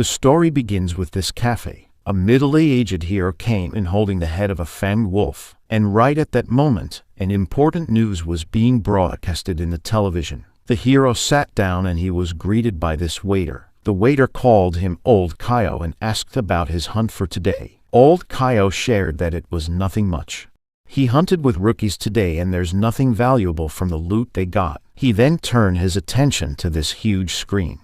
The story begins with this cafe. A middle-aged hero came in holding the head of a fanged wolf, and right at that moment, an important news was being broadcasted in the television. The hero sat down and he was greeted by this waiter. The waiter called him Old Kaio and asked about his hunt for today. Old Kaio shared that it was nothing much. He hunted with rookies today and there's nothing valuable from the loot they got. He then turned his attention to this huge screen.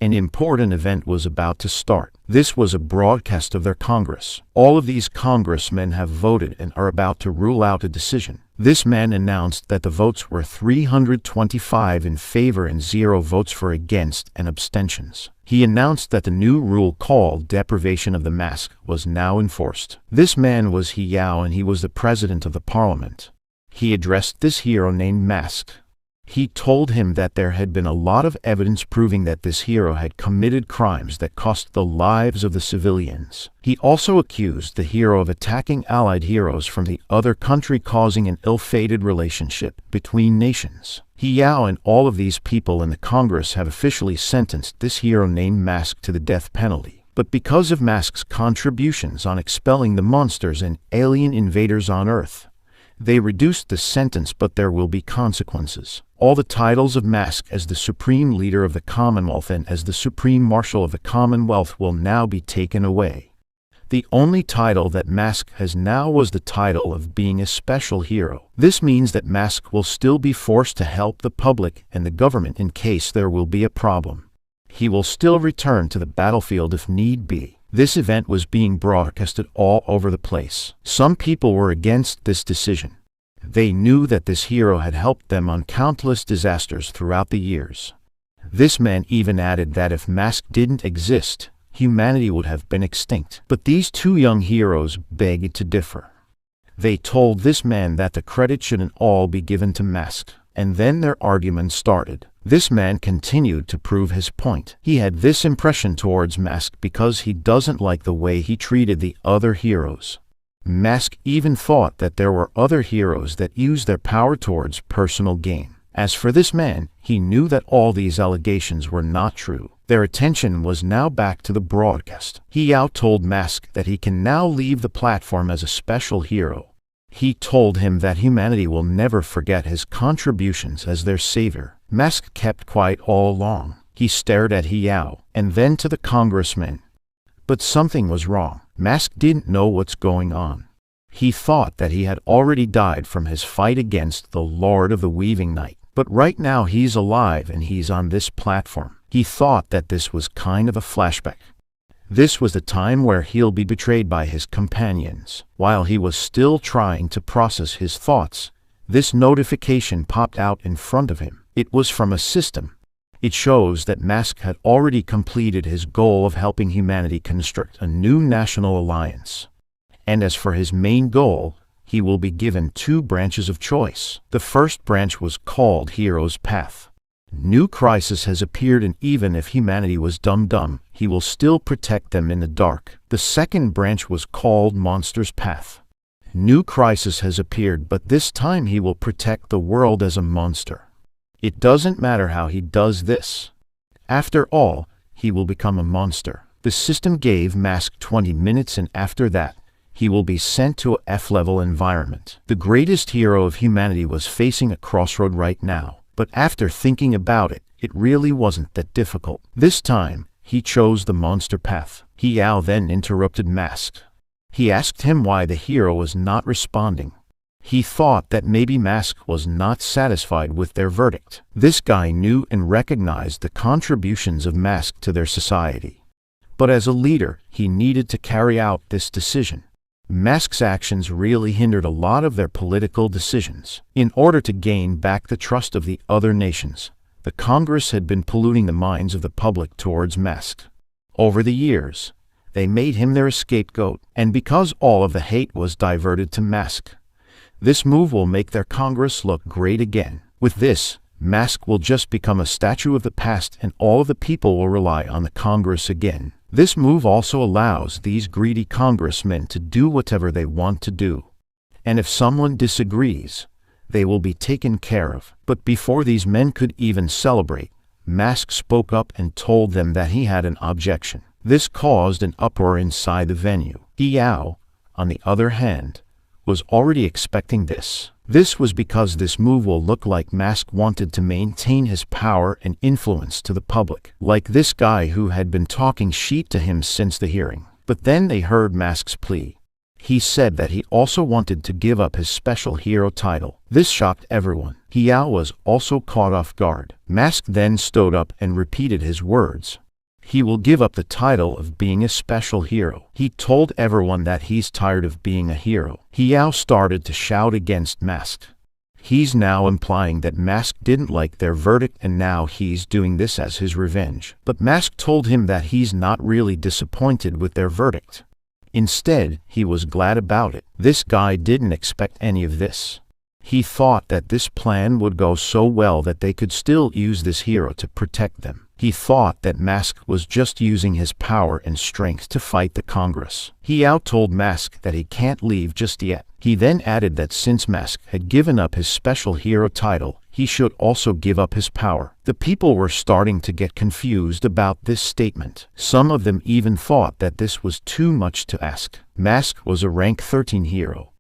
An important event was about to start. This was a broadcast of their Congress. All of these congressmen have voted and are about to rule out a decision. This man announced that the votes were 325 in favor and 0 votes for against and abstentions. He announced that the new rule called deprivation of the mask was now enforced. This man was He Yao and he was the president of the parliament. He addressed this hero named Mask. He told him that there had been a lot of evidence proving that this hero had committed crimes that cost the lives of the civilians. He also accused the hero of attacking allied heroes from the other country, causing an ill-fated relationship between nations. He Yao and all of these people in the Congress have officially sentenced this hero named Mask to the death penalty. But because of Mask's contributions on expelling the monsters and alien invaders on Earth, they reduced the sentence, but there will be consequences. All the titles of Mask as the Supreme Leader of the Commonwealth and as the Supreme Marshal of the Commonwealth will now be taken away. The only title that Mask has now was the title of being a special hero. This means that Mask will still be forced to help the public and the government in case there will be a problem. He will still return to the battlefield if need be. This event was being broadcasted all over the place. Some people were against this decision. They knew that this hero had helped them on countless disasters throughout the years. This man even added that if Mask didn't exist, humanity would have been extinct. But these two young heroes begged to differ. They told this man that the credit shouldn't all be given to Mask. And then their argument started. This man continued to prove his point. He had this impression towards Mask because he doesn't like the way he treated the other heroes. Mask even thought that there were other heroes that used their power towards personal gain. As for this man, he knew that all these allegations were not true. Their attention was now back to the broadcast. He Yao told Mask that he can now leave the platform as a special hero. He told him that humanity will never forget his contributions as their savior. Mask kept quiet all along. He stared at He Yao and then to the congressman. But something was wrong. Mask didn't know what's going on. He thought that he had already died from his fight against the Lord of the Weaving Night. But right now he's alive and he's on this platform. He thought that this was kind of a flashback. This was the time where he'll be betrayed by his companions. While he was still trying to process his thoughts, this notification popped out in front of him. It was from a system. It shows that Mask had already completed his goal of helping humanity construct a new national alliance. And as for his main goal, he will be given 2 branches of choice. The first branch was called Hero's Path. New crisis has appeared, and even if humanity was dumb, he will still protect them in the dark. The second branch was called Monster's Path. New crisis has appeared, but this time he will protect the world as a monster. It doesn't matter how he does this. After all, he will become a monster. The system gave Mask 20 minutes, and after that, he will be sent to a F-level environment. The greatest hero of humanity was facing a crossroad right now. But after thinking about it, it really wasn't that difficult. This time, he chose the monster path. He Yao then interrupted Mask. He asked him why the hero was not responding. He thought that maybe Mask was not satisfied with their verdict. This guy knew and recognized the contributions of Mask to their society. But as a leader, he needed to carry out this decision. Mask's actions really hindered a lot of their political decisions. In order to gain back the trust of the other nations, the Congress had been polluting the minds of the public towards Mask. Over the years, they made him their scapegoat, and because all of the hate was diverted to Mask, this move will make their Congress look great again. With this, Mask will just become a statue of the past, and all of the people will rely on the Congress again. This move also allows these greedy congressmen to do whatever they want to do. And if someone disagrees, they will be taken care of. But before these men could even celebrate, Mask spoke up and told them that he had an objection. This caused an uproar inside the venue. Yao, on the other hand, was already expecting this. This was because this move will look like Mask wanted to maintain his power and influence to the public, like this guy who had been talking shit to him since the hearing. But then they heard Mask's plea. He said that he also wanted to give up his special hero title. This shocked everyone. Yao was also caught off guard. Mask then stood up and repeated his words. He will give up the title of being a special hero. He told everyone that he's tired of being a hero. Yao started to shout against Mask. He's now implying that Mask didn't like their verdict and now he's doing this as his revenge. But Mask told him that he's not really disappointed with their verdict. Instead, he was glad about it. This guy didn't expect any of this. He thought that this plan would go so well that they could still use this hero to protect them. He thought that Mask was just using his power and strength to fight the Congress. Yao told Mask that he can't leave just yet. He then added that since Mask had given up his special hero title, he should also give up his power. The people were starting to get confused about this statement. Some of them even thought that this was too much to ask. Mask was a rank 13 hero.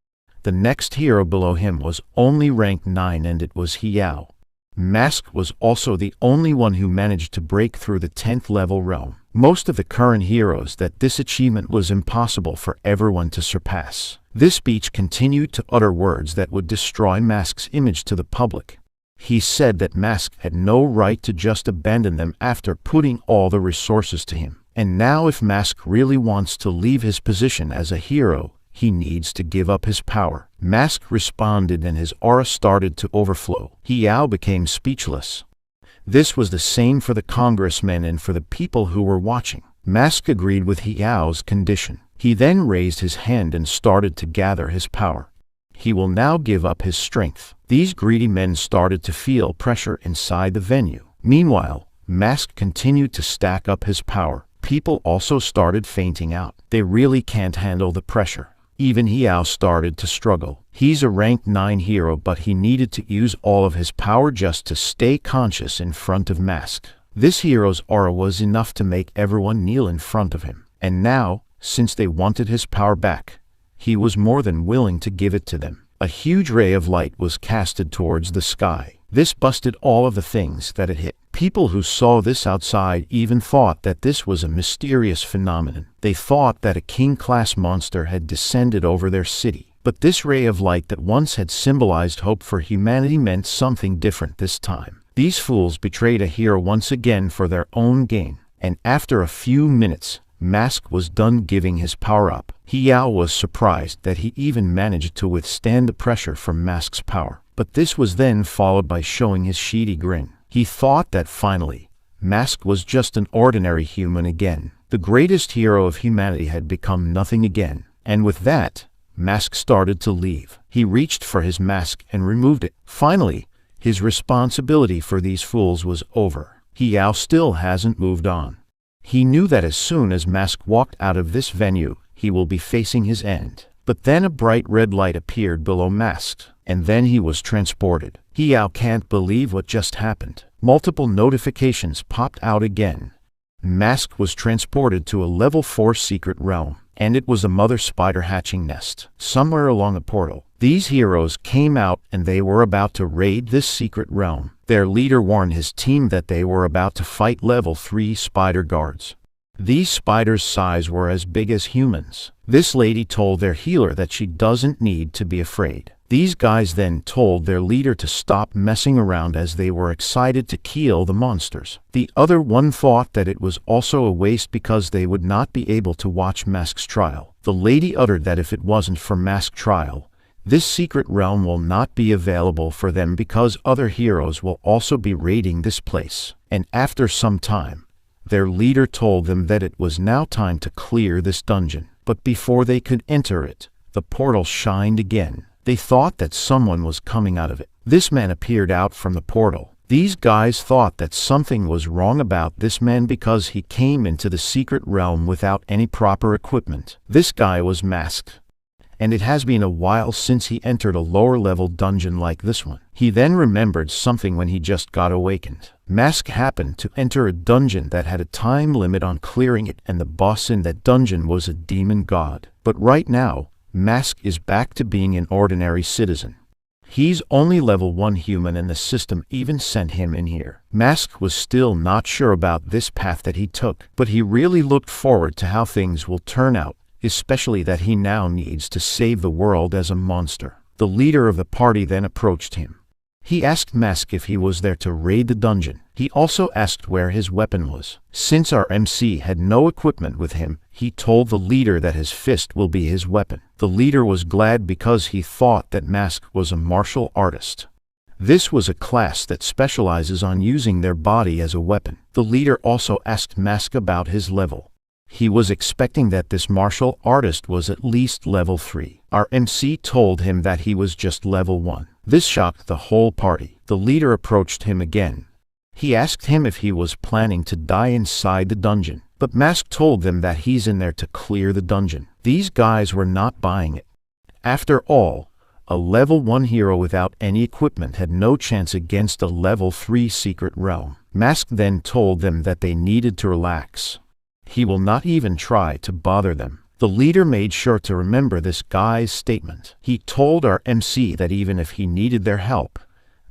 The next hero below him was only rank 9 and it was Yao. Mask was also the only one who managed to break through the 10th level realm. Most of the current heroes that this achievement was impossible for everyone to surpass. This speech continued to utter words that would destroy Mask's image to the public. He said that Mask had no right to just abandon them after putting all the resources to him. And now if Mask really wants to leave his position as a hero, he needs to give up his power. Mask responded and his aura started to overflow. Yao became speechless. This was the same for the congressmen and for the people who were watching. Mask agreed with Yao's condition. He then raised his hand and started to gather his power. He will now give up his strength. These greedy men started to feel pressure inside the venue. Meanwhile, Mask continued to stack up his power. People also started fainting out. They really can't handle the pressure. Even Yao started to struggle. He's a rank 9 hero, but he needed to use all of his power just to stay conscious in front of Mask. This hero's aura was enough to make everyone kneel in front of him. And now, since they wanted his power back, he was more than willing to give it to them. A huge ray of light was casted towards the sky. This busted all of the things that it hit. People who saw this outside even thought that this was a mysterious phenomenon. They thought that a king-class monster had descended over their city. But this ray of light that once had symbolized hope for humanity meant something different this time. These fools betrayed a hero once again for their own gain. And after a few minutes, Mask was done giving his power up. Yao was surprised that he even managed to withstand the pressure from Mask's power. But this was then followed by showing his shitty grin. He thought that finally, Mask was just an ordinary human again. The greatest hero of humanity had become nothing again. And with that, Mask started to leave. He reached for his mask and removed it. Finally, his responsibility for these fools was over. Yao still hasn't moved on. He knew that as soon as Mask walked out of this venue, he will be facing his end. But then a bright red light appeared below Mask, and then he was transported. Yao can't believe what just happened. Multiple notifications popped out again. Mask was transported to a level 4 secret realm, and it was a mother spider hatching nest, somewhere along a portal. These heroes came out and they were about to raid this secret realm. Their leader warned his team that they were about to fight level 3 spider guards. These spiders' size were as big as humans. This lady told their healer that she doesn't need to be afraid. These guys then told their leader to stop messing around as they were excited to kill the monsters. The other one thought that it was also a waste because they would not be able to watch Mask's trial. The lady uttered that if it wasn't for Mask's trial, this secret realm will not be available for them because other heroes will also be raiding this place. And after some time, their leader told them that it was now time to clear this dungeon. But before they could enter it, the portal shined again. They thought that someone was coming out of it. This man appeared out from the portal. These guys thought that something was wrong about this man because he came into the secret realm without any proper equipment. This guy was masked. and it has been a while since he entered a lower-level dungeon like this one. He then remembered something when he just got awakened. Mask happened to enter a dungeon that had a time limit on clearing it, and the boss in that dungeon was a demon god. But right now, Mask is back to being an ordinary citizen. He's only level 1 human, and the system even sent him in here. Mask was still not sure about this path that he took, but he really looked forward to how things will turn out, especially that he now needs to save the world as a monster. The leader of the party then approached him. He asked Mask if he was there to raid the dungeon. He also asked where his weapon was. Since our MC had no equipment with him, he told the leader that his fist will be his weapon. The leader was glad because he thought that Mask was a martial artist. This was a class that specializes on using their body as a weapon. The leader also asked Mask about his level. He was expecting that this martial artist was at least level 3. Our MC told him that he was just level 1. This shocked the whole party. The leader approached him again. He asked him if he was planning to die inside the dungeon, but Mask told them that he's in there to clear the dungeon. These guys were not buying it. After all, a level 1 hero without any equipment had no chance against a level 3 secret realm. Mask then told them that they needed to relax. He will not even try to bother them. The leader made sure to remember this guy's statement. He told our MC that even if he needed their help,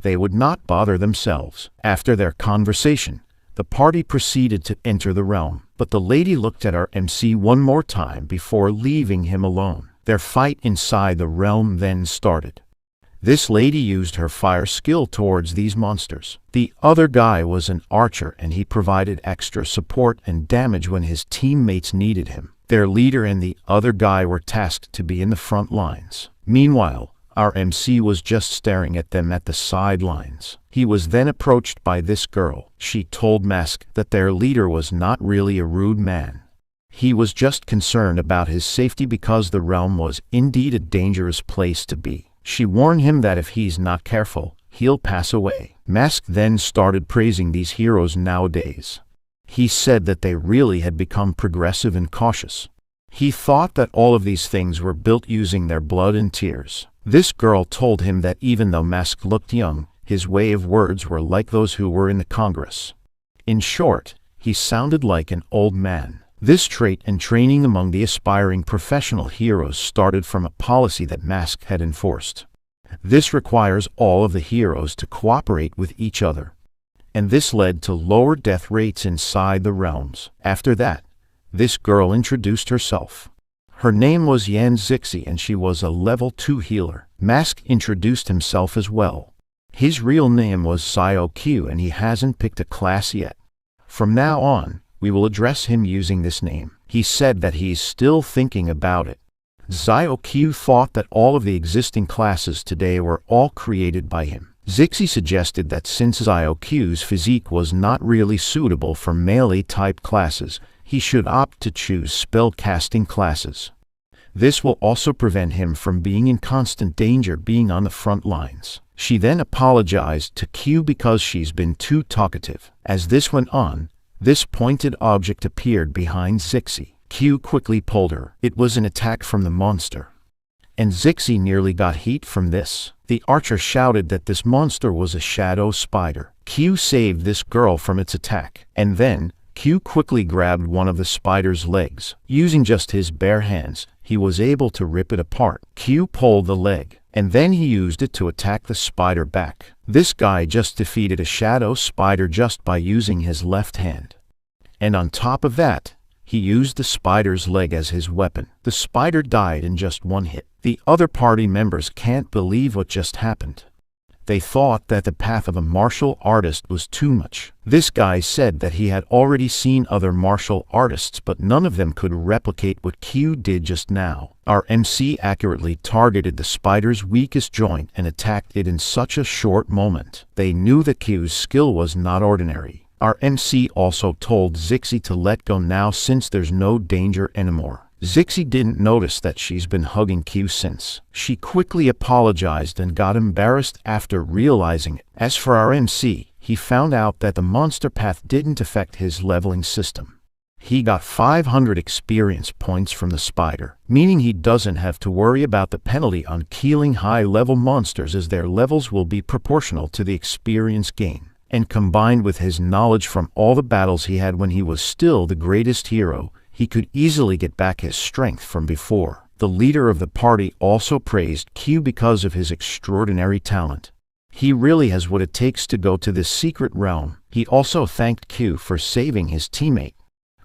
they would not bother themselves. After their conversation, the party proceeded to enter the realm, but the lady looked at our MC one more time before leaving him alone. Their fight inside the realm then started. This lady used her fire skill towards these monsters. The other guy was an archer, and he provided extra support and damage when his teammates needed him. Their leader and the other guy were tasked to be in the front lines. Meanwhile, our MC was just staring at them at the sidelines. He was then approached by this girl. She told Mask that their leader was not really a rude man. He was just concerned about his safety because the realm was indeed a dangerous place to be. She warned him that if he's not careful, he'll pass away. Mask then started praising these heroes nowadays. He said that they really had become progressive and cautious. He thought that all of these things were built using their blood and tears. This girl told him that even though Mask looked young, his way of words were like those who were in the Congress. In short, he sounded like an old man. This trait and training among the aspiring professional heroes started from a policy that Mask had enforced. This requires all of the heroes to cooperate with each other, and this led to lower death rates inside the realms. After that, this girl introduced herself. Her name was Yan Zixi, and she was a level 2 healer. Mask introduced himself as well. His real name was Xiao Q, and he hasn't picked a class yet. From now on, we will address him using this name. He said that he's still thinking about it. Xiao Q thought that all of the existing classes today were all created by him. Zixi suggested that since Xiao Q's physique was not really suitable for melee-type classes, he should opt to choose spell-casting classes. This will also prevent him from being in constant danger being on the front lines. She then apologized to Q because she's been too talkative. As this went on, this pointed object appeared behind Zixi. Q quickly pulled her. It was an attack from the monster, and Zixi nearly got heat from this. The archer shouted that this monster was a shadow spider. Q saved this girl from its attack, and then Q quickly grabbed one of the spider's legs. Using just his bare hands, he was able to rip it apart. Q pulled the leg, and then he used it to attack the spider back. This guy just defeated a shadow spider just by using his left hand. And on top of that, he used the spider's leg as his weapon. The spider died in just one hit. The other party members can't believe what just happened. They thought that the path of a martial artist was too much. This guy said that he had already seen other martial artists, but none of them could replicate what Q did just now. Our MC accurately targeted the spider's weakest joint and attacked it in such a short moment. They knew that Q's skill was not ordinary. Our MC also told Zixi to let go now since there's no danger anymore. Zixi didn't notice that she's been hugging Q since. She quickly apologized and got embarrassed after realizing it. As for our MC, he found out that the monster path didn't affect his leveling system. He got 500 experience points from the spider, meaning he doesn't have to worry about the penalty on killing high-level monsters, as their levels will be proportional to the experience gain. And combined with his knowledge from all the battles he had when he was still the greatest hero, he could easily get back his strength from before. The leader of the party also praised Q because of his extraordinary talent. He really has what it takes to go to this secret realm. He also thanked Q for saving his teammate.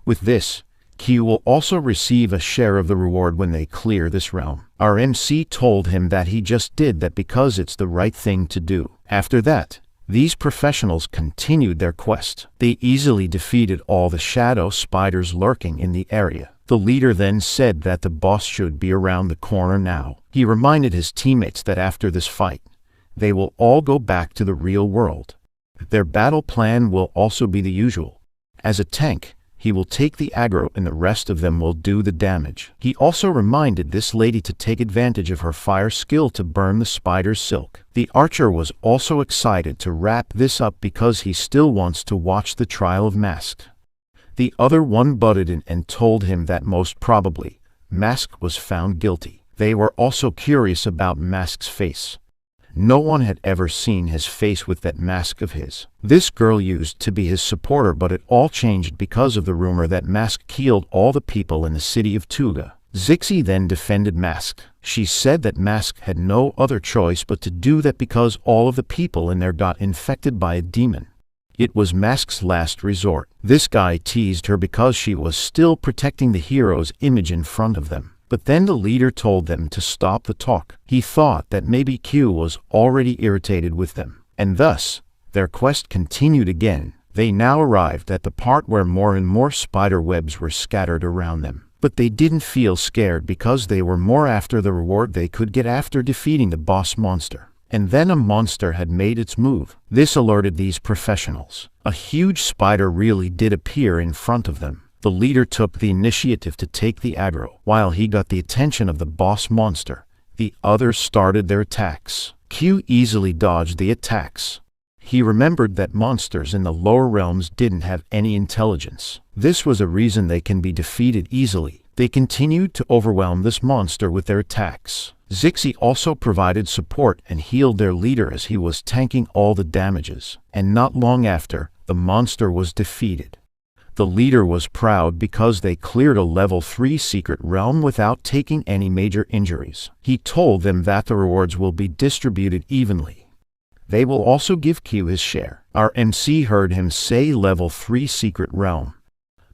With this, Q will also receive a share of the reward when they clear this realm. Our MC told him that he just did that because it's the right thing to do. After that, these professionals continued their quest. They easily defeated all the shadow spiders lurking in the area. The leader then said that the boss should be around the corner now. He reminded his teammates that after this fight, they will all go back to the real world. Their battle plan will also be the usual. As a tank, he will take the aggro and the rest of them will do the damage. He also reminded this lady to take advantage of her fire skill to burn the spider's silk. The archer was also excited to wrap this up because he still wants to watch the trial of Mask. The other one butted in and told him that most probably, Mask was found guilty. They were also curious about Mask's face. No one had ever seen his face with that mask of his. This girl used to be his supporter, but it all changed because of the rumor that Mask killed all the people in the city of Tuga. Zixi then defended Mask. She said that Mask had no other choice but to do that because all of the people in there got infected by a demon. It was Mask's last resort. This guy teased her because she was still protecting the hero's image in front of them. But then the leader told them to stop the talk. He thought that maybe Q was already irritated with them. And thus, their quest continued again. They now arrived at the part where more and more spider webs were scattered around them. But they didn't feel scared because they were more after the reward they could get after defeating the boss monster. And then a monster had made its move. This alerted these professionals. A huge spider really did appear in front of them. The leader took the initiative to take the aggro. While he got the attention of the boss monster, the others started their attacks. Q easily dodged the attacks. He remembered that monsters in the lower realms didn't have any intelligence. This was a reason they can be defeated easily. They continued to overwhelm this monster with their attacks. Zixi also provided support and healed their leader as he was tanking all the damages. And not long after, the monster was defeated. The leader was proud because they cleared a level 3 secret realm without taking any major injuries. He told them that the rewards will be distributed evenly. They will also give Q his share. Our MC heard him say level 3 secret realm.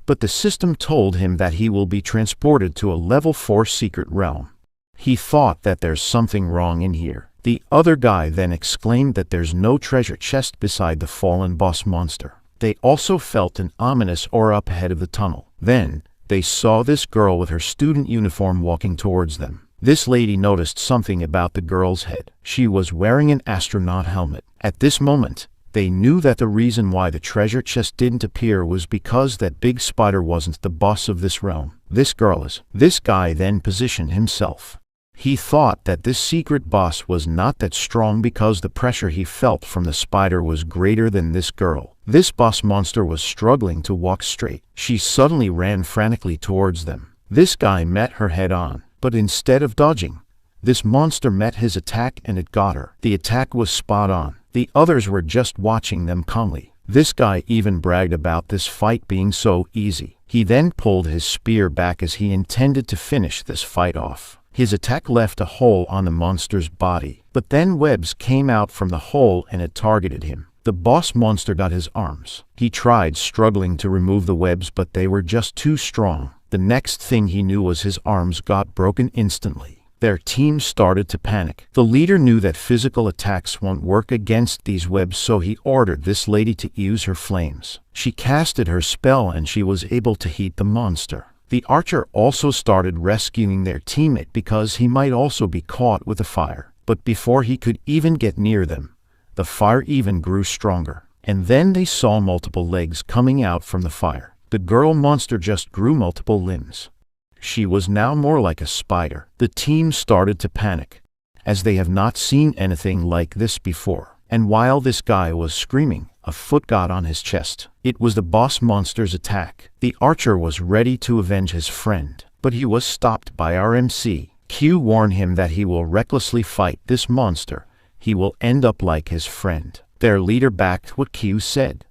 But the system told him that he will be transported to a level 4 secret realm. He thought that there's something wrong in here. The other guy then exclaimed that there's no treasure chest beside the fallen boss monster. They also felt an ominous aura up ahead of the tunnel. Then, they saw this girl with her student uniform walking towards them. This lady noticed something about the girl's head. She was wearing an astronaut helmet. At this moment, they knew that the reason why the treasure chest didn't appear was because that big spider wasn't the boss of this realm. This girl is. This guy then positioned himself. He thought that this secret boss was not that strong because the pressure he felt from the spider was greater than this girl. This boss monster was struggling to walk straight. She suddenly ran frantically towards them. This guy met her head on, but instead of dodging, this monster met his attack and it got her. The attack was spot on. The others were just watching them calmly. This guy even bragged about this fight being so easy. He then pulled his spear back as he intended to finish this fight off. His attack left a hole on the monster's body, but then webs came out from the hole and it targeted him. The boss monster got his arms. He tried struggling to remove the webs, but they were just too strong. The next thing he knew was his arms got broken instantly. Their team started to panic. The leader knew that physical attacks won't work against these webs, so he ordered this lady to use her flames. She casted her spell and she was able to heat the monster. The archer also started rescuing their teammate because he might also be caught with the fire. But before he could even get near them, the fire even grew stronger. And then they saw multiple legs coming out from the fire. The girl monster just grew multiple limbs. She was now more like a spider. The team started to panic, as they have not seen anything like this before. And while this guy was screaming, a foot got on his chest. It was the boss monster's attack. The archer was ready to avenge his friend, but he was stopped by RMC. Q warned him that he will recklessly fight this monster. He will end up like his friend. Their leader backed what Q said.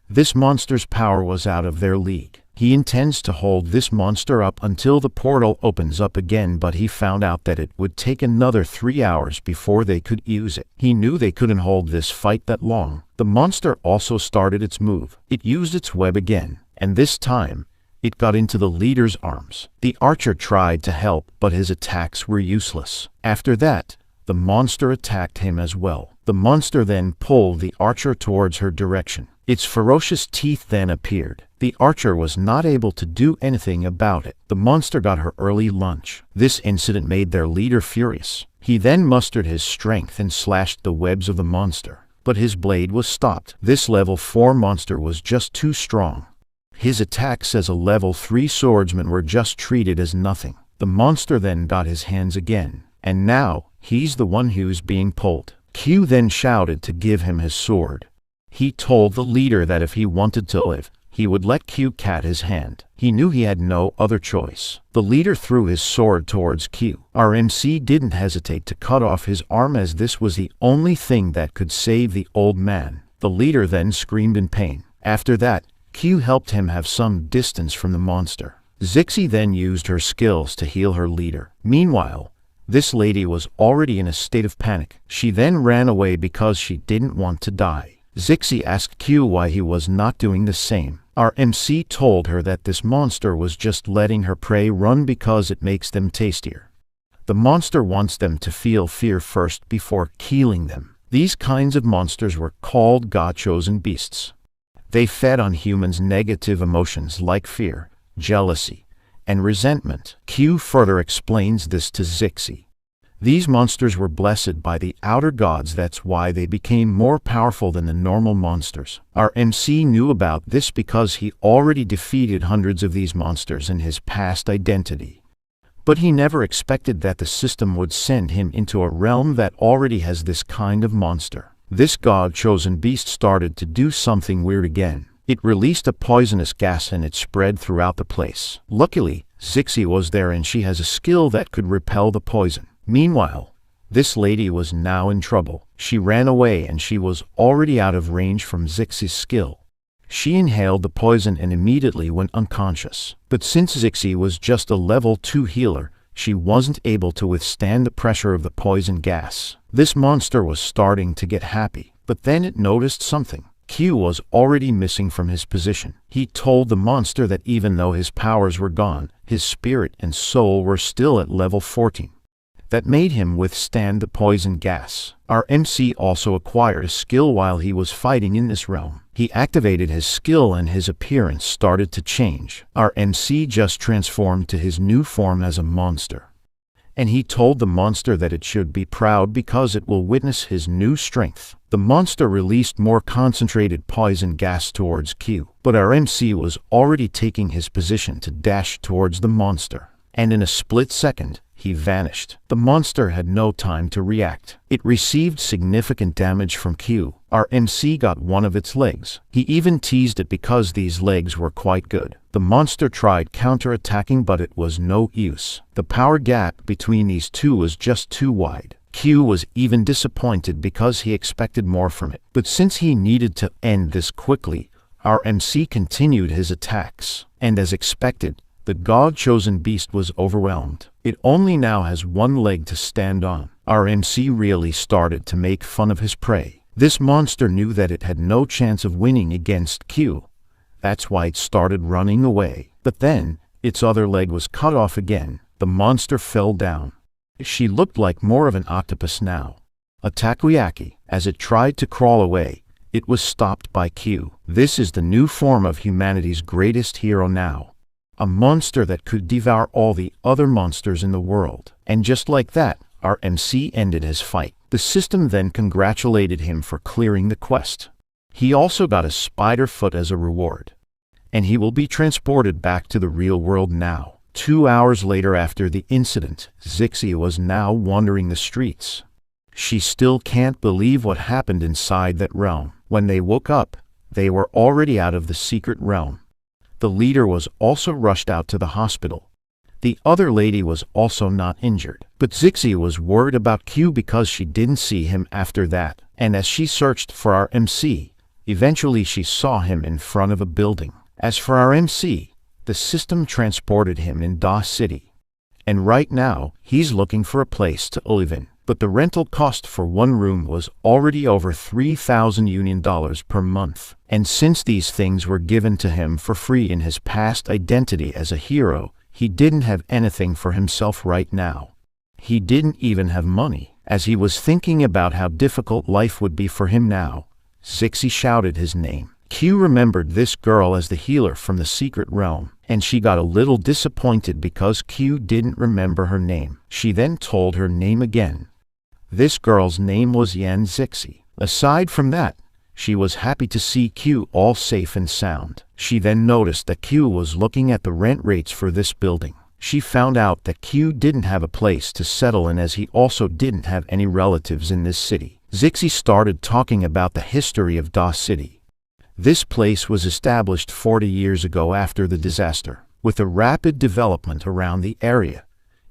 This monster's power was out of their league. He intends to hold this monster up until the portal opens up again, but he found out that it would take another 3 hours before they could use it. He knew they couldn't hold this fight that long. The monster also started its move. It used its web again, and this time, it got into the leader's arms. The archer tried to help, but his attacks were useless. After that, the monster attacked him as well. The monster then pulled the archer towards her direction. Its ferocious teeth then appeared. The archer was not able to do anything about it. The monster got her early lunch. This incident made their leader furious. He then mustered his strength and slashed the webs of the monster. But his blade was stopped. This level 4 monster was just too strong. His attacks as a level 3 swordsman were just treated as nothing. The monster then got his hands again. And now, he's the one who's being pulled. Q then shouted to give him his sword. He told the leader that if he wanted to live, he would let Q cat his hand. He knew he had no other choice. The leader threw his sword towards Q. RMC didn't hesitate to cut off his arm, as this was the only thing that could save the old man. The leader then screamed in pain. After that, Q helped him have some distance from the monster. Zixi then used her skills to heal her leader. Meanwhile, this lady was already in a state of panic. She then ran away because she didn't want to die. Zixi asked Q why he was not doing the same. RMC told her that this monster was just letting her prey run because it makes them tastier. The monster wants them to feel fear first before killing them. These kinds of monsters were called God-chosen beasts. They fed on humans' negative emotions like fear, jealousy, and resentment. Q further explains this to Zixi. These monsters were blessed by the outer gods, that's why they became more powerful than the normal monsters. RMC knew about this because he already defeated hundreds of these monsters in his past identity. But he never expected that the system would send him into a realm that already has this kind of monster. This god-chosen beast started to do something weird again. It released a poisonous gas and it spread throughout the place. Luckily, Zixi was there and she has a skill that could repel the poison. Meanwhile, this lady was now in trouble. She ran away and she was already out of range from Zixi's skill. She inhaled the poison and immediately went unconscious. But since Zixi was just a level 2 healer, she wasn't able to withstand the pressure of the poison gas. This monster was starting to get happy, but then it noticed something. Q was already missing from his position. He told the monster that even though his powers were gone, his spirit and soul were still at level 14. That made him withstand the poison gas. RMC also acquired a skill while he was fighting in this realm. He activated his skill and his appearance started to change. RMC just transformed to his new form as a monster. And he told the monster that it should be proud because it will witness his new strength. The monster released more concentrated poison gas towards Q, but RMC was already taking his position to dash towards the monster. And in a split second, he vanished. The monster had no time to react. It received significant damage from Q. RMC got one of its legs. He even teased it because these legs were quite good. The monster tried counter-attacking, but it was no use. The power gap between these two was just too wide. Q was even disappointed because he expected more from it. But since he needed to end this quickly, RMC continued his attacks. And as expected, the god-chosen beast was overwhelmed. It only now has one leg to stand on. RMC really started to make fun of his prey. This monster knew that it had no chance of winning against Q. That's why it started running away. But then, its other leg was cut off again. The monster fell down. She looked like more of an octopus now. A takoyaki. As it tried to crawl away, it was stopped by Q. This is the new form of humanity's greatest hero now. A monster that could devour all the other monsters in the world. And just like that, RMC ended his fight. The system then congratulated him for clearing the quest. He also got a spider foot as a reward. And he will be transported back to the real world now. 2 hours later after the incident, Zixi was now wandering the streets. She still can't believe what happened inside that realm. When they woke up, they were already out of the secret realm. The leader was also rushed out to the hospital. The other lady was also not injured, but Zixi was worried about Q because she didn't see him after that, and as she searched for our MC, eventually she saw him in front of a building. As for our MC, the system transported him in Da City, and right now he's looking for a place to live in, but the rental cost for one room was already over 3,000 Union dollars per month, and since these things were given to him for free in his past identity as a hero, he didn't have anything for himself right now. He didn't even have money. As he was thinking about how difficult life would be for him now, Zixi shouted his name. Q remembered this girl as the healer from the secret realm, and she got a little disappointed because Q didn't remember her name. She then told her name again. This girl's name was Yan Zixi. Aside from that, she was happy to see Q all safe and sound. She then noticed that Q was looking at the rent rates for this building. She found out that Q didn't have a place to settle in as he also didn't have any relatives in this city. Zixi started talking about the history of Da City. This place was established 40 years ago after the disaster. With a rapid development around the area,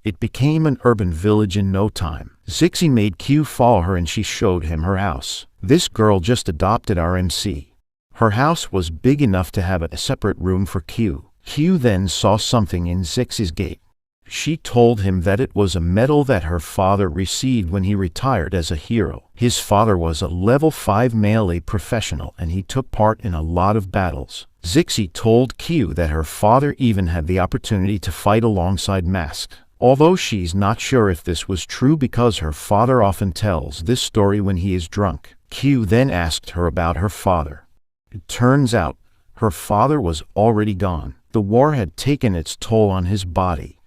it became an urban village in no time. Zixi made Q follow her and she showed him her house. This girl just adopted our MC. Her house was big enough to have a separate room for Q. Q then saw something in Zixi's gate. She told him that it was a medal that her father received when he retired as a hero. His father was a level 5 melee professional and he took part in a lot of battles. Zixi told Q that her father even had the opportunity to fight alongside Mask. Although she's not sure if this was true because her father often tells this story when he is drunk. Q then asked her about her father. It turns out, her father was already gone. The war had taken its toll on his body.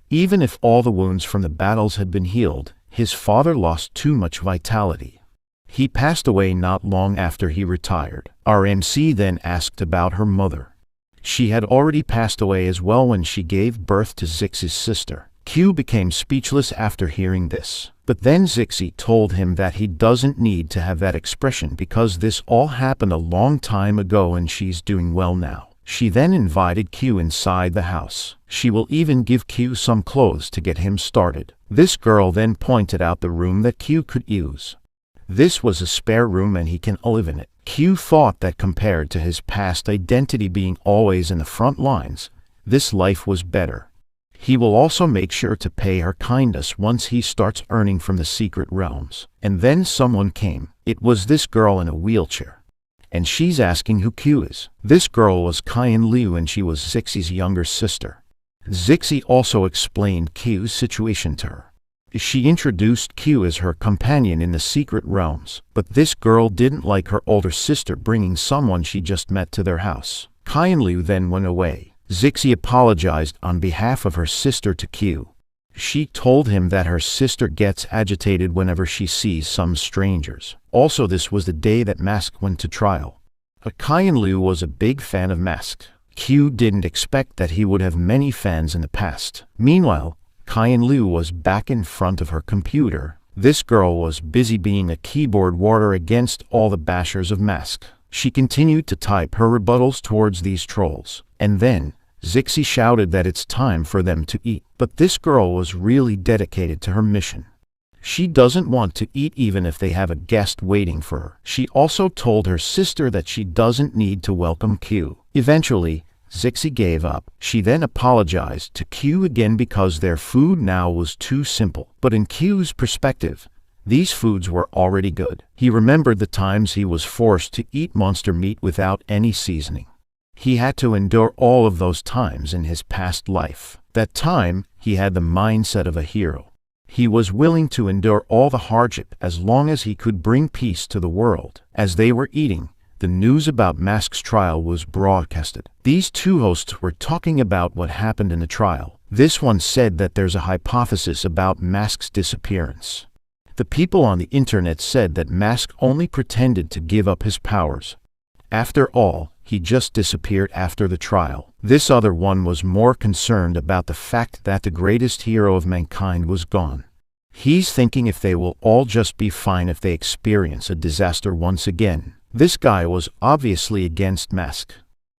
Even if all the wounds from the battles had been healed, his father lost too much vitality. He passed away not long after he retired. Our MC then asked about her mother. She had already passed away as well when she gave birth to Zixi's sister. Q became speechless after hearing this. But then Zixi told him that he doesn't need to have that expression because this all happened a long time ago and she's doing well now. She then invited Q inside the house. She will even give Q some clothes to get him started. This girl then pointed out the room that Q could use. This was a spare room and he can live in it. Q thought that compared to his past identity being always in the front lines, this life was better. He will also make sure to pay her kindness once he starts earning from the secret realms. And then someone came. It was this girl in a wheelchair. And she's asking who Q is. This girl was Kyan Liu and she was Zixi's younger sister. Zixi also explained Q's situation to her. She introduced Q as her companion in the secret realms, but this girl didn't like her older sister bringing someone she just met to their house. Kyan Liu then went away. Zixi apologized on behalf of her sister to Q. She told him that her sister gets agitated whenever she sees some strangers. Also, this was the day that Mask went to trial. Kyan Liu was a big fan of Mask. Q didn't expect that he would have many fans in the past. Meanwhile, Kyan Liu was back in front of her computer. This girl was busy being a keyboard warrior against all the bashers of Mask. She continued to type her rebuttals towards these trolls. And then, Zixi shouted that it's time for them to eat. But this girl was really dedicated to her mission. She doesn't want to eat even if they have a guest waiting for her. She also told her sister that she doesn't need to welcome Q. Eventually, Zixi gave up. She then apologized to Q again because their food now was too simple. But in Q's perspective, these foods were already good. He remembered the times he was forced to eat monster meat without any seasoning. He had to endure all of those times in his past life. That time, he had the mindset of a hero. He was willing to endure all the hardship as long as he could bring peace to the world. As they were eating, the news about Mask's trial was broadcasted. These two hosts were talking about what happened in the trial. This one said that there's a hypothesis about Mask's disappearance. The people on the internet said that Mask only pretended to give up his powers. After all, he just disappeared after the trial. This other one was more concerned about the fact that the greatest hero of mankind was gone. He's thinking if they will all just be fine if they experience a disaster once again. This guy was obviously against masks.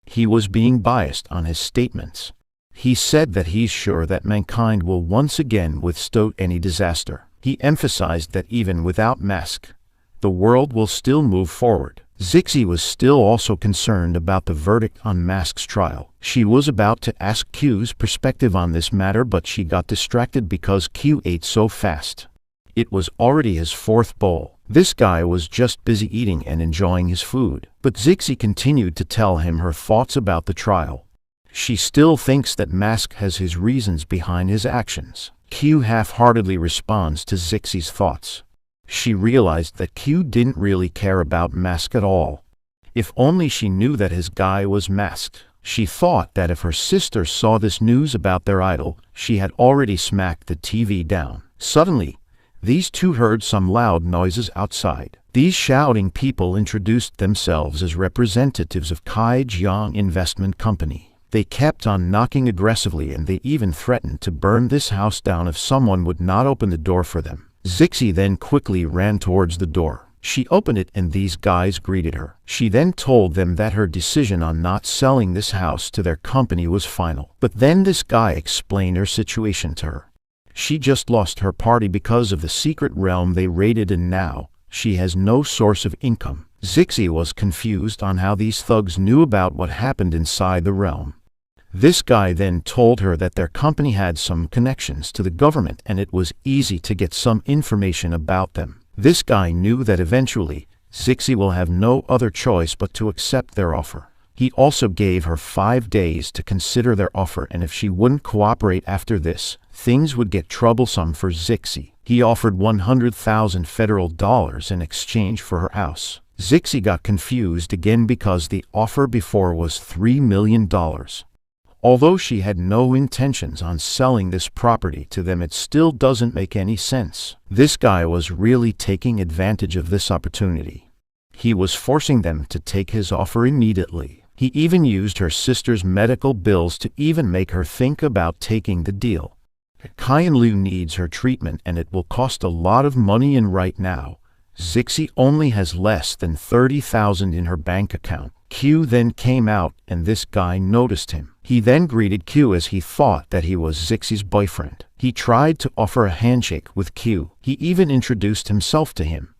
He was being biased on his statements. He said that he's sure that mankind will once again withstand any disaster. He emphasized that even without masks, the world will still move forward. Zixi was still also concerned about the verdict on Mask's trial. She was about to ask Q's perspective on this matter, but she got distracted because Q ate so fast. It was already his fourth bowl. This guy was just busy eating and enjoying his food. But Zixi continued to tell him her thoughts about the trial. She still thinks that Mask has his reasons behind his actions. Q half-heartedly responds to Zixi's thoughts. She realized that Q didn't really care about Mask at all. If only she knew that his guy was masked. She thought that if her sister saw this news about their idol, she had already smacked the TV down. Suddenly, these two heard some loud noises outside. These shouting people introduced themselves as representatives of Kai Jiang Investment Company. They kept on knocking aggressively, and they even threatened to burn this house down if someone would not open the door for them. Zixi then quickly ran towards the door. She opened it and these guys greeted her. She then told them that her decision on not selling this house to their company was final. But then this guy explained her situation to her. She just lost her party because of the secret realm they raided, and now she has no source of income. Zixi was confused on how these thugs knew about what happened inside the realm. This guy then told her that their company had some connections to the government and it was easy to get some information about them. This guy knew that eventually, Zixi will have no other choice but to accept their offer. He also gave her 5 days to consider their offer, and if she wouldn't cooperate after this, things would get troublesome for Zixi. He offered 100,000 federal dollars in exchange for her house. Zixi got confused again because the offer before was $3 million. Although she had no intentions on selling this property to them, it still doesn't make any sense. This guy was really taking advantage of this opportunity. He was forcing them to take his offer immediately. He even used her sister's medical bills to even make her think about taking the deal. Kyan Liu needs her treatment and it will cost a lot of money, and right now, Zixi only has less than 30,000 in her bank account. Q then came out and this guy noticed him. He then greeted Q as he thought that he was Zixi's boyfriend. He tried to offer a handshake with Q. He even introduced himself to him.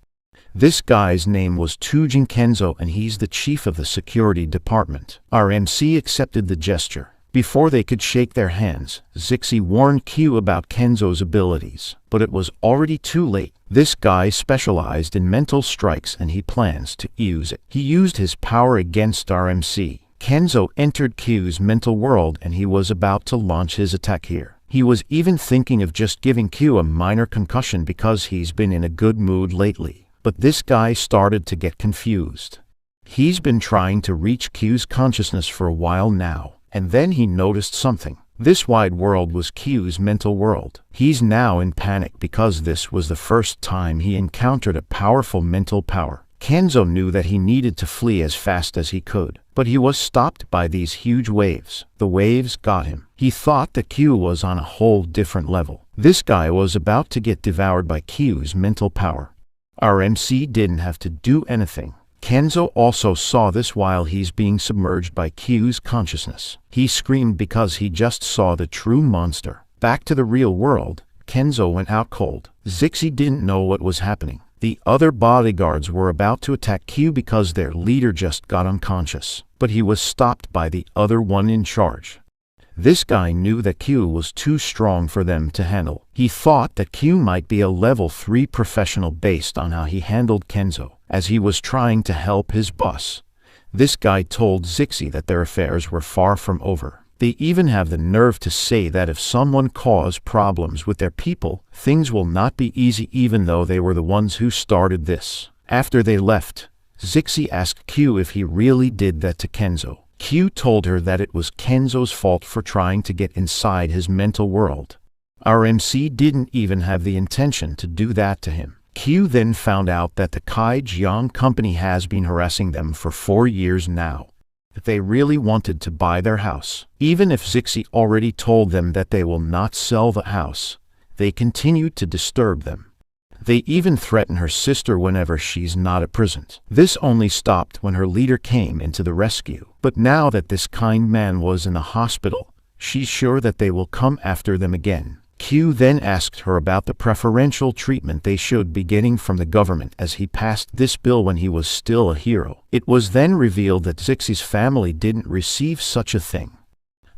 This guy's name was Tujin Kenzo and he's the chief of the security department. RMC accepted the gesture. Before they could shake their hands, Zixi warned Q about Kenzo's abilities, but it was already too late. This guy specialized in mental strikes and he plans to use it. He used his power against RMC. Kenzo entered Q's mental world and he was about to launch his attack here. He was even thinking of just giving Q a minor concussion because he's been in a good mood lately. But this guy started to get confused. He's been trying to reach Q's consciousness for a while now. And then he noticed something. This wide world was Q's mental world. He's now in panic because this was the first time he encountered a powerful mental power. Kenzo knew that he needed to flee as fast as he could, but he was stopped by these huge waves. The waves got him. He thought that Q was on a whole different level. This guy was about to get devoured by Q's mental power. RMC didn't have to do anything. Kenzo also saw this while he's being submerged by Q's consciousness. He screamed because he just saw the true monster. Back to the real world, Kenzo went out cold. Zixi didn't know what was happening. The other bodyguards were about to attack Q because their leader just got unconscious, but he was stopped by the other one in charge. This guy knew that Q was too strong for them to handle. He thought that Q might be a level 3 professional based on how he handled Kenzo, as he was trying to help his boss. This guy told Zixi that their affairs were far from over. They even have the nerve to say that if someone caused problems with their people, things will not be easy even though they were the ones who started this. After they left, Zixi asked Q if he really did that to Kenzo. Q told her that it was Kenzo's fault for trying to get inside his mental world. RMC didn't even have the intention to do that to him. Q then found out that the Kai Jiang company has been harassing them for 4 years now. That they really wanted to buy their house. Even if Zixi already told them that they will not sell the house, they continued to disturb them. They even threaten her sister whenever she's not present. This only stopped when her leader came into the rescue. But now that this kind man was in the hospital, she's sure that they will come after them again. Q then asked her about the preferential treatment they should be getting from the government as he passed this bill when he was still a hero. It was then revealed that Zixie's family didn't receive such a thing.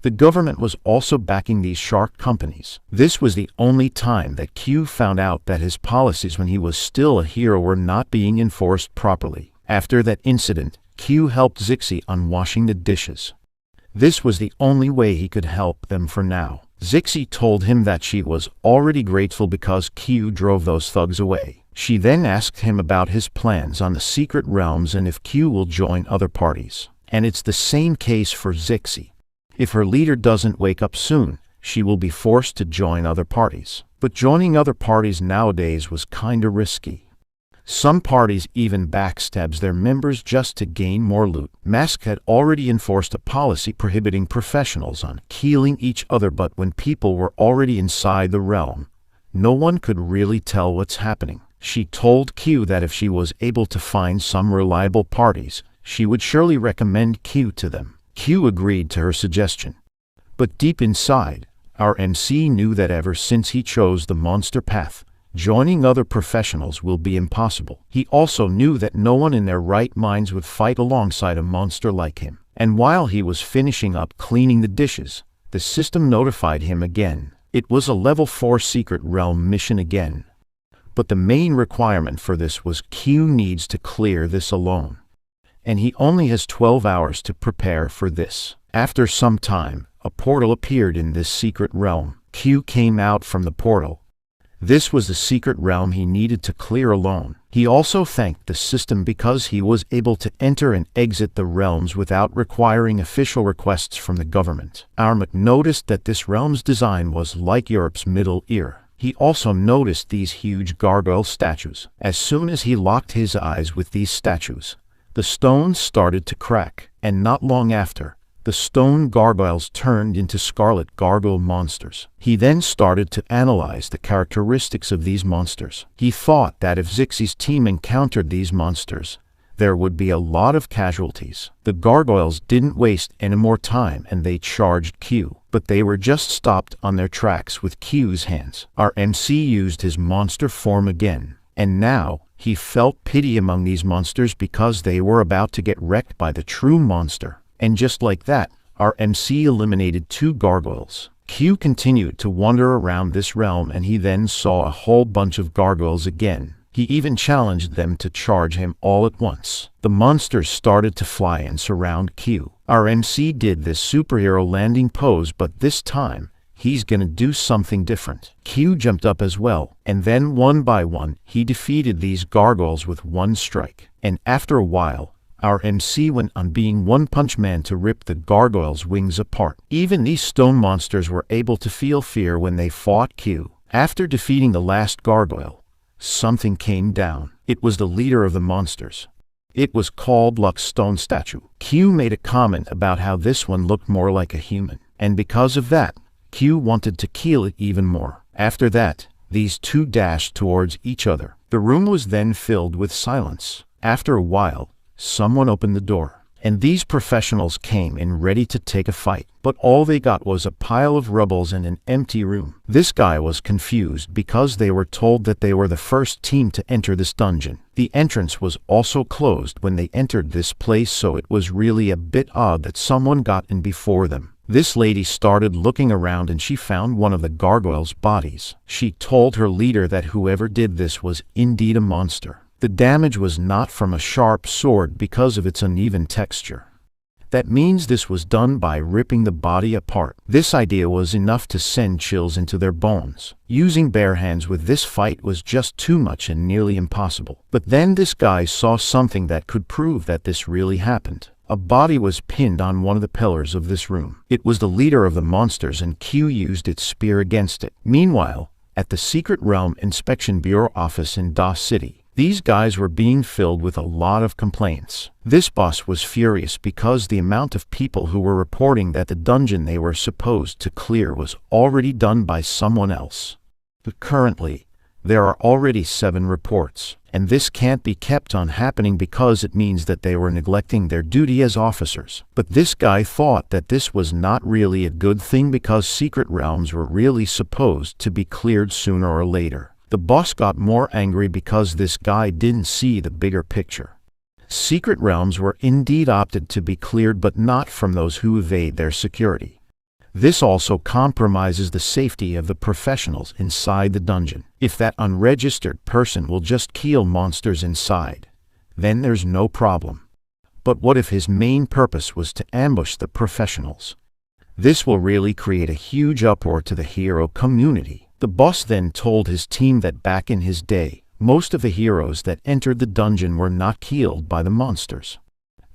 The government was also backing these shark companies. This was the only time that Q found out that his policies when he was still a hero were not being enforced properly. After that incident, Q helped Zixie on washing the dishes. This was the only way he could help them for now. Zixie told him that she was already grateful because Q drove those thugs away. She then asked him about his plans on the secret realms and if Q will join other parties. And it's the same case for Zixie. If her leader doesn't wake up soon, she will be forced to join other parties. But joining other parties nowadays was kinda risky. Some parties even backstabs their members just to gain more loot. Mask had already enforced a policy prohibiting professionals on killing each other, but when people were already inside the realm, no one could really tell what's happening. She told Q that if she was able to find some reliable parties, she would surely recommend Q to them. Q agreed to her suggestion. But deep inside, our MC knew that ever since he chose the monster path, joining other professionals will be impossible. He also knew that no one in their right minds would fight alongside a monster like him. And while he was finishing up cleaning the dishes, the system notified him again. It was a level 4 secret realm mission again. But the main requirement for this was Q needs to clear this alone. And he only has 12 hours to prepare for this. After some time, a portal appeared in this secret realm. Q came out from the portal. This was the secret realm he needed to clear alone. He also thanked the system because he was able to enter and exit the realms without requiring official requests from the government. Armak noticed that this realm's design was like Europe's Middle Ear. He also noticed these huge gargoyle statues. As soon as he locked his eyes with these statues, the stones started to crack, and not long after, the stone gargoyles turned into scarlet gargoyle monsters. He then started to analyze the characteristics of these monsters. He thought that if Zixie's team encountered these monsters, there would be a lot of casualties. The gargoyles didn't waste any more time and they charged Q, but they were just stopped on their tracks with Q's hands. Our MC used his monster form again, and now, he felt pity among these monsters because they were about to get wrecked by the true monster. And just like that, our MC eliminated 2 gargoyles. Q continued to wander around this realm and he then saw a whole bunch of gargoyles again. He even challenged them to charge him all at once. The monsters started to fly and surround Q. Our MC did this superhero landing pose, but this time, he's gonna do something different. Q jumped up as well, and then one by one, he defeated these gargoyles with one strike. And after a while, our MC went on being One Punch Man to rip the gargoyles' wings apart. Even these stone monsters were able to feel fear when they fought Q. After defeating the last gargoyle, something came down. It was the leader of the monsters. It was called Luck's stone statue. Q made a comment about how this one looked more like a human, and because of that, Q wanted to kill it even more. After that, these two dashed towards each other. The room was then filled with silence. After a while, someone opened the door, and these professionals came in ready to take a fight. But all they got was a pile of rubbles and an empty room. This guy was confused because they were told that they were the first team to enter this dungeon. The entrance was also closed when they entered this place, so it was really a bit odd that someone got in before them. This lady started looking around and she found one of the gargoyles' bodies. She told her leader that whoever did this was indeed a monster. The damage was not from a sharp sword because of its uneven texture. That means this was done by ripping the body apart. This idea was enough to send chills into their bones. Using bare hands with this fight was just too much and nearly impossible. But then this guy saw something that could prove that this really happened. A body was pinned on one of the pillars of this room. It was the leader of the monsters, and Q used its spear against it. Meanwhile, at the Secret Realm Inspection Bureau office in Da City, these guys were being filled with a lot of complaints. This boss was furious because the amount of people who were reporting that the dungeon they were supposed to clear was already done by someone else. But currently, there are already 7 reports, and this can't be kept on happening because it means that they were neglecting their duty as officers. But this guy thought that this was not really a good thing because secret realms were really supposed to be cleared sooner or later. The boss got more angry because this guy didn't see the bigger picture. Secret realms were indeed opted to be cleared, but not from those who evade their security. This also compromises the safety of the professionals inside the dungeon. If that unregistered person will just kill monsters inside, then there's no problem. But what if his main purpose was to ambush the professionals? This will really create a huge uproar to the hero community. The boss then told his team that back in his day, most of the heroes that entered the dungeon were not killed by the monsters.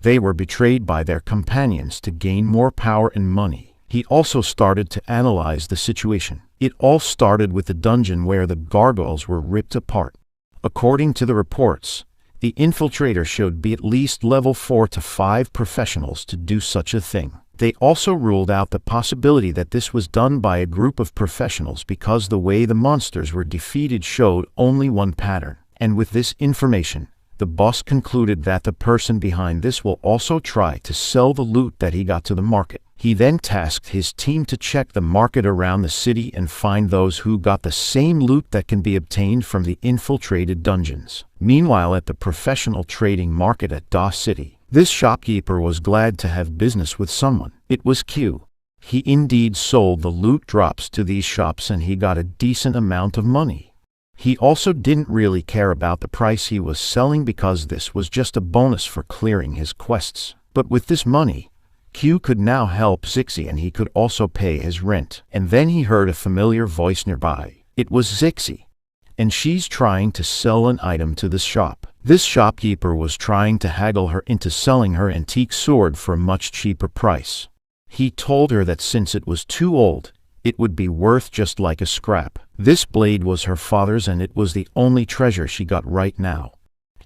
They were betrayed by their companions to gain more power and money. He also started to analyze the situation. It all started with the dungeon where the gargoyles were ripped apart. According to the reports, the infiltrator should be at least level 4 to 5 professionals to do such a thing. They also ruled out the possibility that this was done by a group of professionals because the way the monsters were defeated showed only one pattern. And with this information, the boss concluded that the person behind this will also try to sell the loot that he got to the market. He then tasked his team to check the market around the city and find those who got the same loot that can be obtained from the infiltrated dungeons. Meanwhile, at the professional trading market at Da City, this shopkeeper was glad to have business with someone. It was Q. He indeed sold the loot drops to these shops and he got a decent amount of money. He also didn't really care about the price he was selling because this was just a bonus for clearing his quests. But with this money, Q could now help Zixi and he could also pay his rent. And then he heard a familiar voice nearby. It was Zixi, and she's trying to sell an item to the shop. This shopkeeper was trying to haggle her into selling her antique sword for a much cheaper price. He told her that since it was too old, it would be worth just like a scrap. This blade was her father's and it was the only treasure she got right now.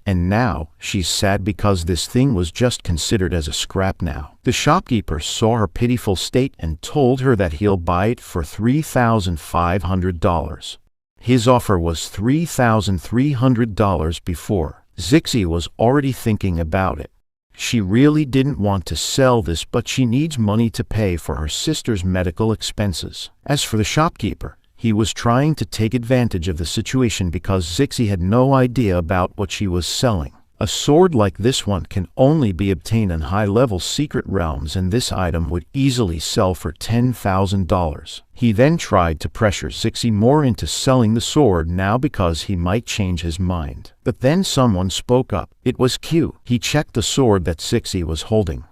And now, she's sad because this thing was just considered as a scrap now. The shopkeeper saw her pitiful state and told her that he'll buy it for $3,500. His offer was $3,300 before. Zixi was already thinking about it. She really didn't want to sell this, but she needs money to pay for her sister's medical expenses. As for the shopkeeper, he was trying to take advantage of the situation because Zixi had no idea about what she was selling. A sword like this one can only be obtained in high-level secret realms, and this item would easily sell for $10,000. He then tried to pressure Zixi more into selling the sword now because he might change his mind. But then someone spoke up. It was Q. He checked the sword that Zixi was holding,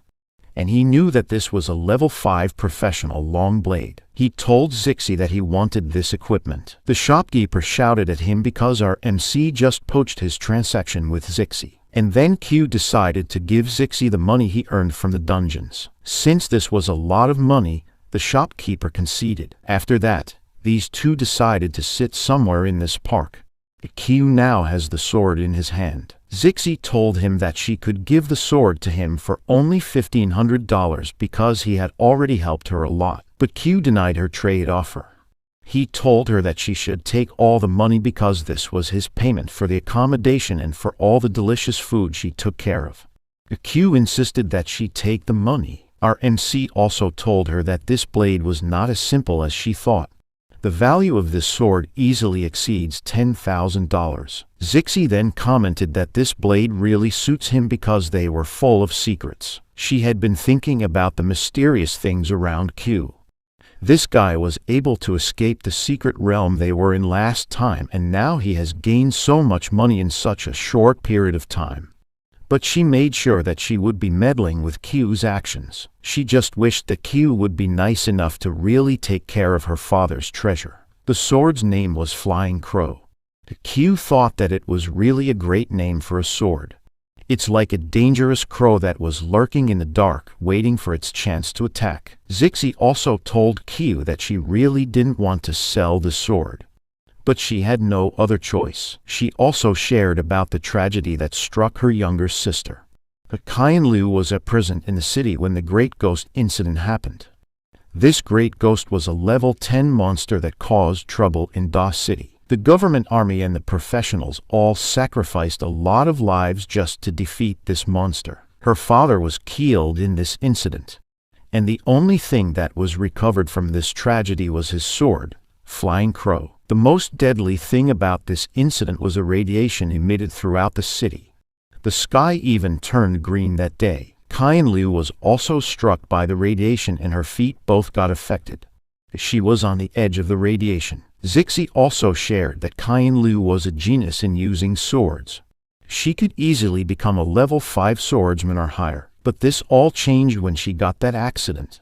and he knew that this was a level 5 professional long blade. He told Zixi that he wanted this equipment. The shopkeeper shouted at him because our MC just poached his transaction with Zixi. And then Q decided to give Zixi the money he earned from the dungeons. Since this was a lot of money, the shopkeeper conceded. After that, these two decided to sit somewhere in this park. Q now has the sword in his hand. Zixi told him that she could give the sword to him for only $1,500 because he had already helped her a lot. But Q denied her trade offer. He told her that she should take all the money because this was his payment for the accommodation and for all the delicious food she took care of. Q insisted that she take the money. Our MC also told her that this blade was not as simple as she thought. The value of this sword easily exceeds $10,000. Zixi then commented that this blade really suits him because they were full of secrets. She had been thinking about the mysterious things around Q. This guy was able to escape the secret realm they were in last time, and now he has gained so much money in such a short period of time. But she made sure that she would be meddling with Q's actions. She just wished that Q would be nice enough to really take care of her father's treasure. The sword's name was Flying Crow. Q thought that it was really a great name for a sword. It's like a dangerous crow that was lurking in the dark, waiting for its chance to attack. Zixi also told Q that she really didn't want to sell the sword. But she had no other choice. She also shared about the tragedy that struck her younger sister. Qianlu was at present in the city when the Great Ghost incident happened. This great ghost was a level 10 monster that caused trouble in Da City. The government army and the professionals all sacrificed a lot of lives just to defeat this monster. Her father was killed in this incident, and the only thing that was recovered from this tragedy was his sword, Flying Crow. The most deadly thing about this incident was a radiation emitted throughout the city. The sky even turned green that day. Kai Liu was also struck by the radiation and her feet both got affected. She was on the edge of the radiation. Zixi also shared that Kai Liu was a genius in using swords. She could easily become a level 5 swordsman or higher, but this all changed when she got that accident.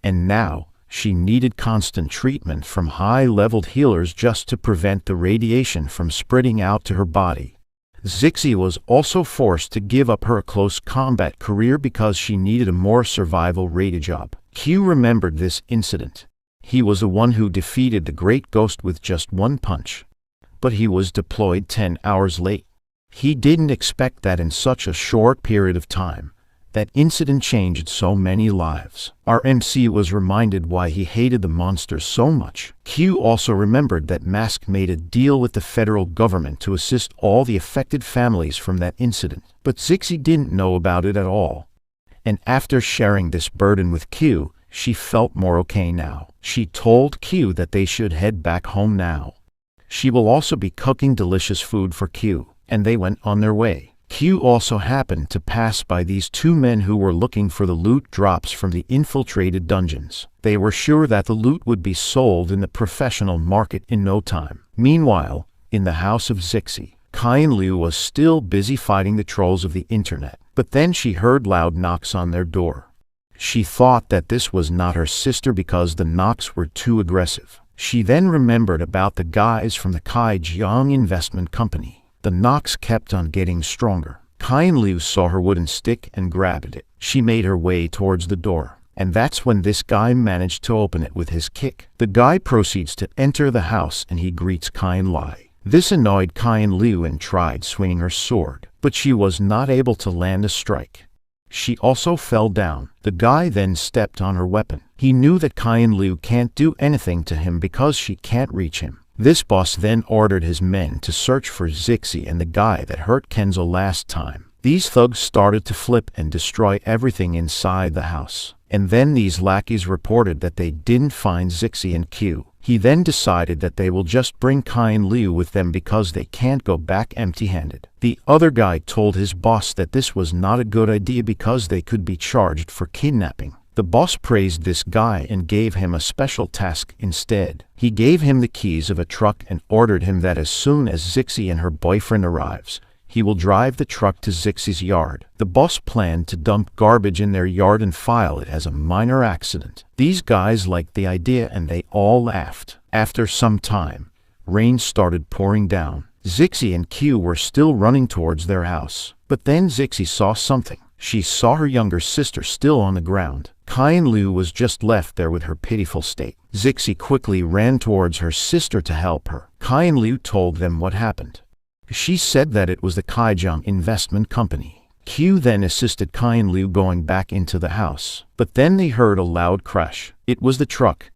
And now, she needed constant treatment from high-leveled healers just to prevent the radiation from spreading out to her body. Zixi was also forced to give up her close combat career because she needed a more survival-ready job. Q remembered this incident. He was the one who defeated the Great Ghost with just one punch. But he was deployed 10 hours late. He didn't expect that in such a short period of time. That incident changed so many lives. Our MC was reminded why he hated the monsters so much. Q also remembered that Mask made a deal with the federal government to assist all the affected families from that incident. But Zixi didn't know about it at all. And after sharing this burden with Q, she felt more okay now. She told Q that they should head back home now. She will also be cooking delicious food for Q, and they went on their way. Q also happened to pass by these two men who were looking for the loot drops from the infiltrated dungeons. They were sure that the loot would be sold in the professional market in no time. Meanwhile, in the house of Zixi, Kai Liu was still busy fighting the trolls of the internet. But then she heard loud knocks on their door. She thought that this was not her sister because the knocks were too aggressive. She then remembered about the guys from the Kai Jiang investment company. The knocks kept on getting stronger. Kai Liu saw her wooden stick and grabbed it. She made her way towards the door. And that's when this guy managed to open it with his kick. The guy proceeds to enter the house and he greets Kai Liu. This annoyed Kai Liu and tried swinging her sword, but she was not able to land a strike. She also fell down. The guy then stepped on her weapon. He knew that Kai Liu can't do anything to him because she can't reach him. This boss then ordered his men to search for Zixi and the guy that hurt Kenzo last time. These thugs started to flip and destroy everything inside the house. And then these lackeys reported that they didn't find Zixi and Q. He then decided that they will just bring Kai Liu with them because they can't go back empty-handed. The other guy told his boss that this was not a good idea because they could be charged for kidnapping. The boss praised this guy and gave him a special task instead. He gave him the keys of a truck and ordered him that as soon as Zixi and her boyfriend arrives, he will drive the truck to Zixi's yard. The boss planned to dump garbage in their yard and file it as a minor accident. These guys liked the idea and they all laughed. After some time, rain started pouring down. Zixi and Q were still running towards their house. But then Zixi saw something. She saw her younger sister still on the ground. Kai Liu was just left there with her pitiful state. Zixi quickly ran towards her sister to help her. Kai Liu told them what happened. She said that it was the Kaijiang investment company. Q then assisted Kai Liu going back into the house. But then they heard a loud crash. It was the truck.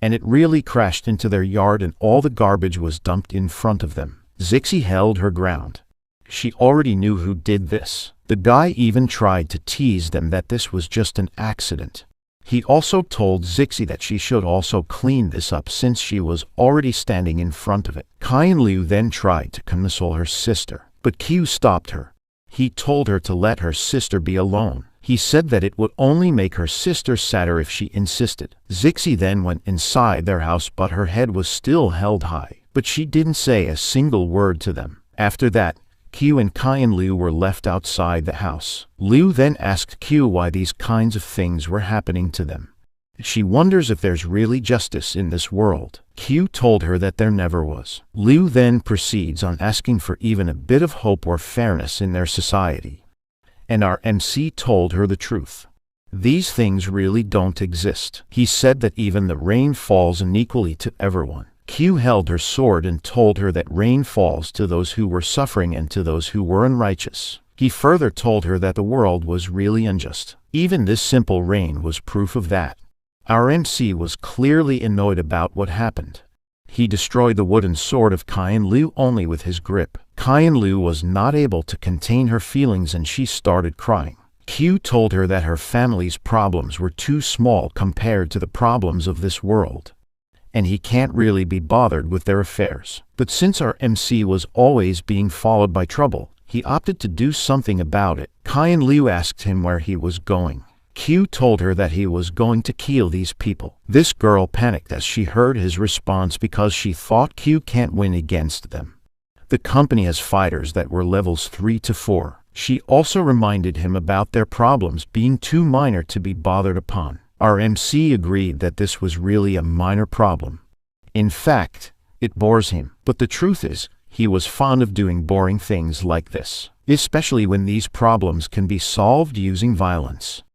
And it really crashed into their yard and all the garbage was dumped in front of them. Zixi held her ground. She already knew who did this. The guy even tried to tease them that this was just an accident. He also told Zixi that she should also clean this up since she was already standing in front of it. Kai Liu then tried to console her sister, but Q stopped her. He told her to let her sister be alone. He said that it would only make her sister sadder if she insisted. Zixi then went inside their house but her head was still held high. But she didn't say a single word to them. After that, Q and Kai and Liu were left outside the house. Liu then asked Q why these kinds of things were happening to them. She wonders if there's really justice in this world. Q told her that there never was. Liu then proceeds on asking for even a bit of hope or fairness in their society. And our MC told her the truth. These things really don't exist. He said that even the rain falls unequally to everyone. Q held her sword and told her that rain falls to those who were suffering and to those who were unrighteous. He further told her that the world was really unjust. Even this simple rain was proof of that. Our MC was clearly annoyed about what happened. He destroyed the wooden sword of Kyan Liu only with his grip. Kyan Liu was not able to contain her feelings and she started crying. Q told her that her family's problems were too small compared to the problems of this world, and he can't really be bothered with their affairs. But since our MC was always being followed by trouble, he opted to do something about it. Kyan Liu asked him where he was going. Q told her that he was going to kill these people. This girl panicked as she heard his response because she thought Q can't win against them. The company has fighters that were levels 3 to 4. She also reminded him about their problems being too minor to be bothered upon. Our MC agreed that this was really a minor problem. In fact, it bores him. But the truth is, he was fond of doing boring things like this, especially when these problems can be solved using violence.